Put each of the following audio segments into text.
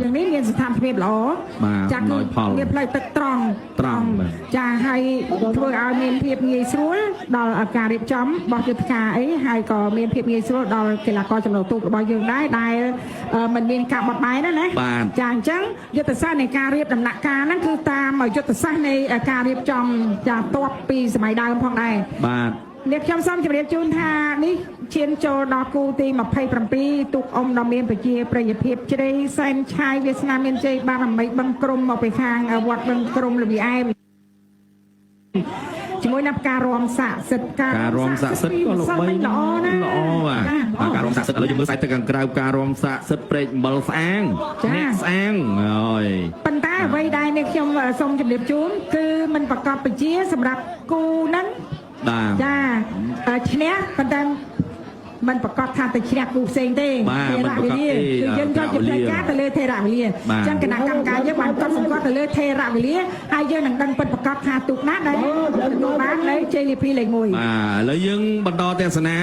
อย่างนี้មានស្ថានភាពល្អចាគឺមានផ្លូវទឹកត្រង់ចាហើយធ្វើឲ្យមានភាពងាយស្រួលដល់ការរៀបចំរបស់យុទ្ធការអីហើយក៏មានភាពងាយស្រួលដល់កីឡាករចំណូលទូករបស់យើងដែរដែលមិនមានការបត់បែនណាចាអញ្ចឹងយុទ្ធសាស្ត្រនៃការរៀបដំណាក់កាលហ្នឹងគឺតាមយុទ្ធសាស្ត្រនៃការរៀបចំចាតបពីសម័យដើមផងដែរបាទអ្នកខ្ញុំសូមជម្រាបជូនថានេះឈានចូលដល់គូទី27ទូកអុំដ៏មានប្រជាប្រិយភាពជ្រៃសែនឆាយវាសនាមានជ័យបារមីបឹងក្រុមមកពីខាងវត្តបឹងក្រុមលវីអែមជាមួយនឹងការរំស័ក្តិសិទ្ធិការរំស័ក្តិសិទ្ធិក៏លោកបីល្អបាទការរំស័ក្តិសិទ្ធិឥឡូវយើងមើលសាច់ទៅខាងក្រៅការរំស័ក្តិសិទ្ធិព្រែកអំបិលស្អាងអ្នកស្អាងហើយប៉ុន្តែអ្វីដែលនេះខ្ញុំសូមជម្រាបជូនគឺมันប្រកបពជាសម្រាប់គូហ្នឹងចាឈ្នះប៉ុន្តែมันប្រកបថាទៅឈ្នះគូផ្សេងទេថេរវេលាគឺយើងយកជាផ្លូវការទៅលើថេរវេលាអញ្ចឹងគណៈកម្មការយើងបានកត់សម្គាល់ទៅលើថេរវេលាហើយយើងនឹងដឹងពិតប្រកបថាទូកណាដែលទទួលបាននៅជ័យលាភីលេខ1បាទឥឡូវយើងបន្តទស្សនា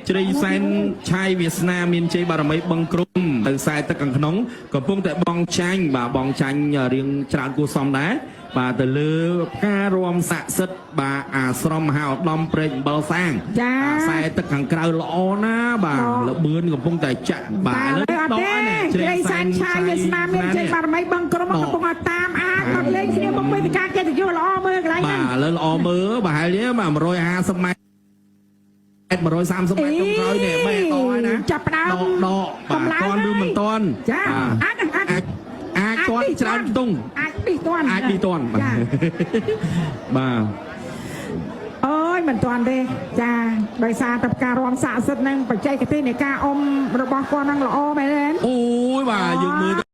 ជ្រៃសែនឆាយវាសនាមានជ័យបារមីបឹងក្រុមទៅខ្សែទឹកខាងក្នុងកំពុងតែបងចាញ់បាទបងចាញ់រៀងច្រើនគួរសមដែរបាទទៅលើការរួមស័ក្តិសិទ្ធិបាទអាស្រមមហាឧត្តមព្រែកអំបិលស្អាងខ្សែទឹកខាងក្រៅល្អណាបាទលបឿនកំពុងតែចាក់បាទឥឡូវអត់ទេជ្រៃសែនឆាយវាសនាមានជ័យបារមីបឹងក្រុមកំពុងតែតាមអាចអត់លេងគ្នាមកពេលពីការកិត្តិយសល្អមើលកន្លែងហ្នឹងបាទឥឡូវល្អមើលប្រហែលជាបាទ150ម៉ែត្រ130ម៉ែត្រចុងក្រោយនេះបែកតហើយណាចាប់ផ្ដើមដកបាទតន់ឬមិនតន់ចាអាចតន់ច្រើនផ្ទង់អាចពីតន់បាទបាទអូយមិនតន់ទេចាដោយសារតែការរួមស័ក្តិសិទ្ធិនឹងបច្ចេកទេសនៃការអុំរបស់គាត់នឹងល្អមែនទេអូយបាទយើងមើល